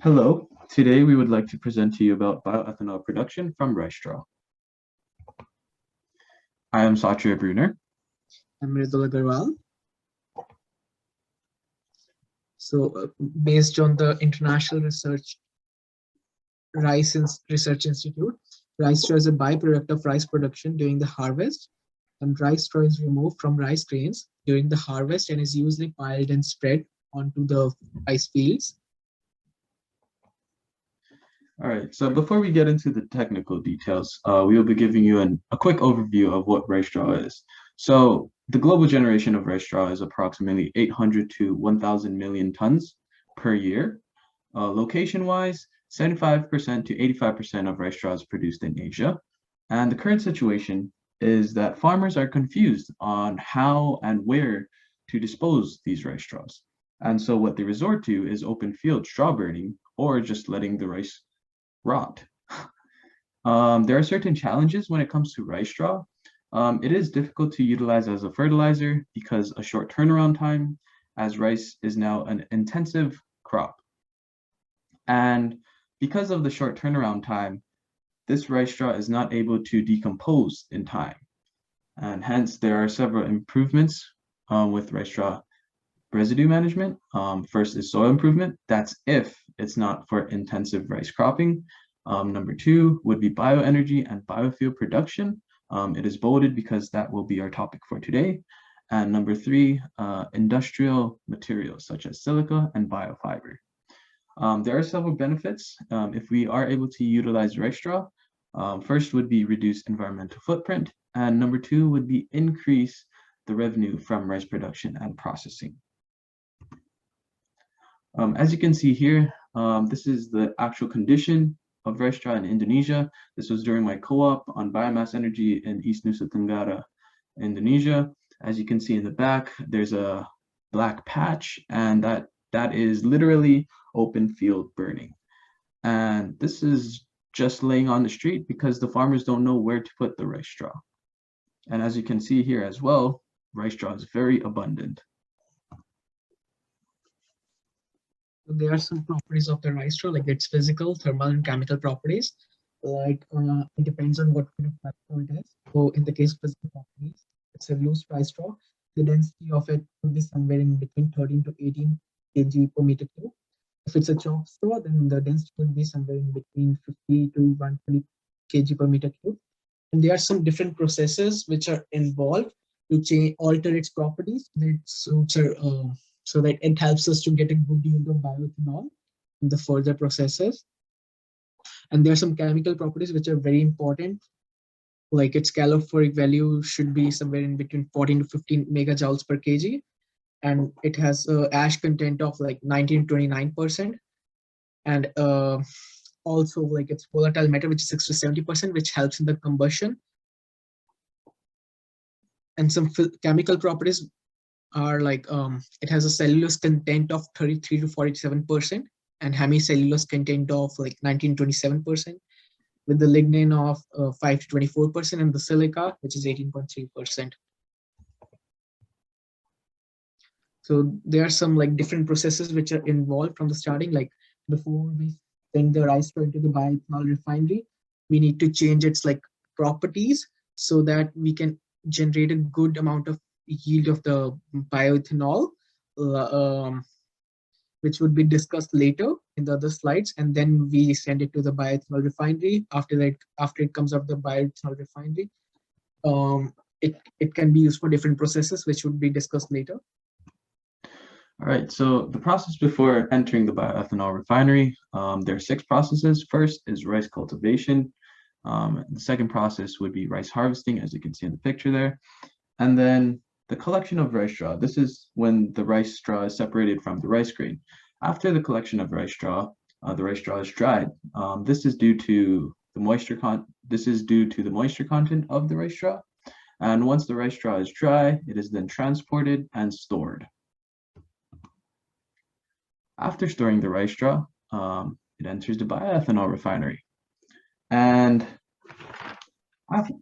Hello, today we would like to present to you about bioethanol production from rice straw. I am Satria Brunner. I'm Mridul Aggarwal. Based on the International Research Institute, rice straw is a byproduct of rice production during the harvest, and rice straw is removed from rice grains during the harvest and is usually piled and spread onto the rice fields. All right, so before we get into the technical details, we will be giving you a quick overview of what rice straw is. So the global generation of rice straw is approximately 800 to 1,000 million tons per year. Location-wise, 75% to 85% of rice straw is produced in Asia. And the current situation is that farmers are confused on how and where to dispose these rice straws. And so what they resort to is open field straw burning or just letting the rice rot. There are certain challenges when it comes to rice straw. It is difficult to utilize as a fertilizer because a short turnaround time, as rice is now an intensive crop. And because of the short turnaround time, this rice straw is not able to decompose in time. And hence, there are several improvements with rice straw residue management. First is soil improvement. That's if it's not for intensive rice cropping. Number two would be bioenergy and biofuel production. It is bolded because that will be our topic for today. And number three, industrial materials such as silica and biofiber. There are several benefits if we are able to utilize rice straw. First would be reduce environmental footprint, and number two would be increase the revenue from rice production and processing. As you can see here, this is the actual condition of rice straw in Indonesia. This was during my co-op on biomass energy in East Nusa Tenggara, Indonesia. As you can see in the back, there's a black patch, and that is literally open field burning. And this is just laying on the street because the farmers don't know where to put the rice straw. And as you can see here as well, rice straw is very abundant. There are some properties of the rice straw, like its physical, thermal, and chemical properties. It depends on what kind of rice straw it is. So in the case of physical properties, it's a loose rice straw. The density of it will be somewhere in between 13 to 18 kg per meter cube. If it's a chalk straw, then the density will be somewhere in between 50 to 120 kg per meter cube. And there are some different processes which are involved to alter its properties. So that it helps us to get a good yield of bioethanol in the further processes. And there are some chemical properties which are very important, like its calorific value should be somewhere in between 14 to 15 megajoules per kg. And it has ash content of like 19 to 29%. And also like its volatile matter, which is 6 to 70%, which helps in the combustion. And some chemical properties are like it has a cellulose content of 33 to 47% and hemicellulose content of like 19 to 27%, with the lignin of 5 to 24% and the silica, which is 18.3%. So there are some like different processes which are involved from the starting. Like before we send the rice straw into the bioethanol refinery, we need to change its like properties so that we can generate a good amount of yield of the bioethanol, which would be discussed later in the other slides. And then we send it to the bioethanol refinery. After it comes out of the bioethanol refinery, it can be used for different processes, which would be discussed later. All right, so the process before entering the bioethanol refinery, there are 6 processes. First is rice cultivation. The second process would be rice harvesting, as you can see in the picture there. And then the collection of rice straw. This is when the rice straw is separated from the rice grain. After the collection of rice straw, the rice straw is dried. This is due to the moisture content of the rice straw. And once the rice straw is dry, it is then transported and stored. After storing the rice straw, it enters the bioethanol refinery. And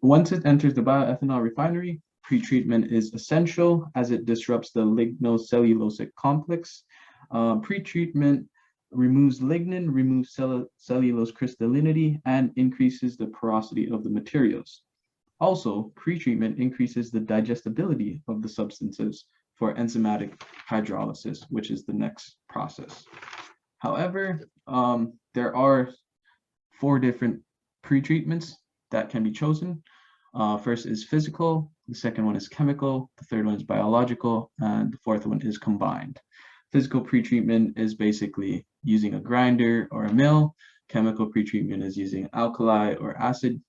once it enters the bioethanol refinery, pretreatment is essential as it disrupts the lignocellulosic complex. Pretreatment removes lignin, removes cellulose crystallinity, and increases the porosity of the materials. Also, pretreatment increases the digestibility of the substances for enzymatic hydrolysis, which is the next process. However, there are 4 different pretreatments that can be chosen. First is physical, the second one is chemical, the third one is biological, and the fourth one is combined. Physical pretreatment is basically using a grinder or a mill. Chemical pretreatment is using alkali or acid.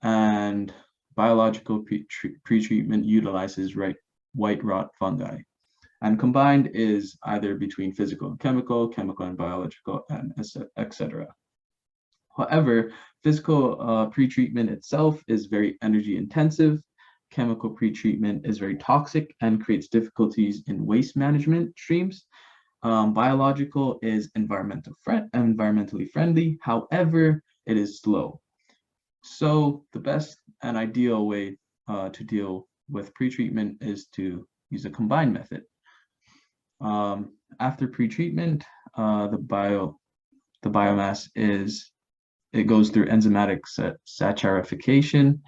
And biological pretreatment utilizes white rot fungi. And combined is either between physical and chemical and biological, and etc. However, physical pretreatment itself is very energy intensive. Chemical pretreatment is very toxic and creates difficulties in waste management streams. Biological is environmentally friendly. However, it is slow. So the best and ideal way to deal with pretreatment is to use a combined method. After pretreatment, the biomass goes through enzymatic saccharification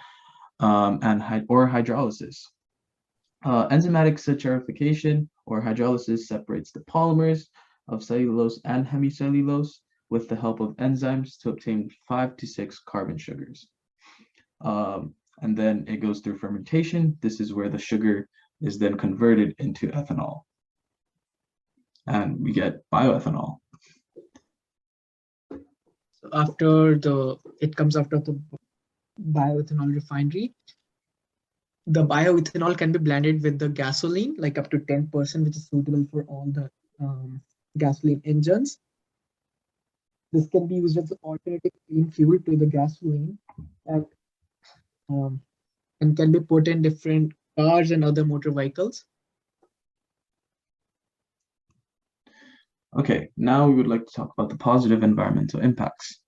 or hydrolysis. Enzymatic saccharification or hydrolysis separates the polymers of cellulose and hemicellulose with the help of enzymes to obtain 5 to 6 carbon sugars. And then it goes through fermentation. This is where the sugar is then converted into ethanol. And we get bioethanol. So it comes after the bioethanol refinery. The bioethanol can be blended with the gasoline, like up to 10%, which is suitable for all the gasoline engines. This can be used as an alternative clean fuel to the gasoline, and can be put in different cars and other motor vehicles. Okay, now we would like to talk about the positive environmental impacts.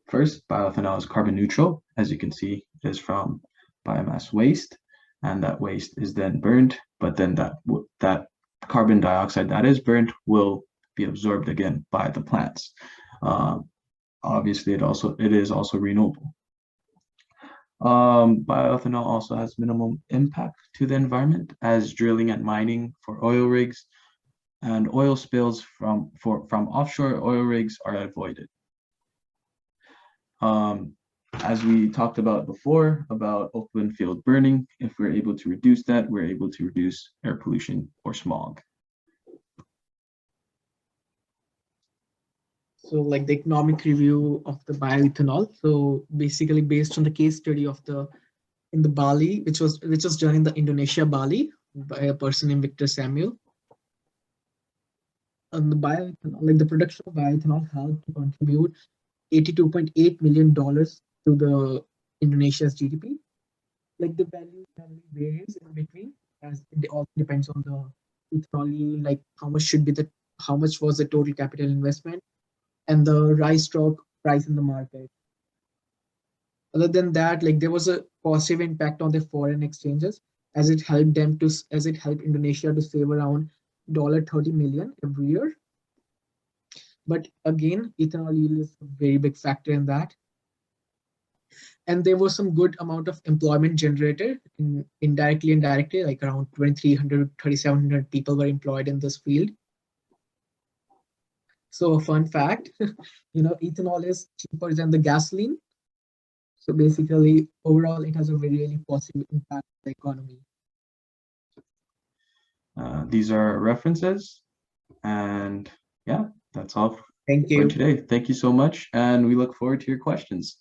First, bioethanol is carbon neutral. As you can see, it is from biomass waste, and that waste is then burned, but then that carbon dioxide that is burned will be absorbed again by the plants. Obviously, it is also renewable. Bioethanol also has minimal impact to the environment, as drilling and mining for oil rigs and oil spills from offshore oil rigs are avoided. As we talked about before, about open field burning, if we're able to reduce that, we're able to reduce air pollution or smog. So like the economic review of the bioethanol. So basically based on the case study in the Bali, which was done in the Indonesia, Bali, by a person named Victor Samuel. And the bioethanol, like the production of bioethanol helped to contribute $82.8 million to the Indonesia's GDP. Like the value varies in between, as it also depends on the ethanol, like how much was the total capital investment and the rice stock price in the market. Other than that, like there was a positive impact on the foreign exchanges, as it helped Indonesia to save around $30 million every year. But again, ethanol yield is a very big factor in that. And there was some good amount of employment generated indirectly and directly, like around 2,300, 3,700 people were employed in this field. So a fun fact, ethanol is cheaper than the gasoline. So basically, overall, it has a very, really positive impact on the economy. These are references, and yeah, that's all Thank for you. today. Thank you so much, and we look forward to your questions.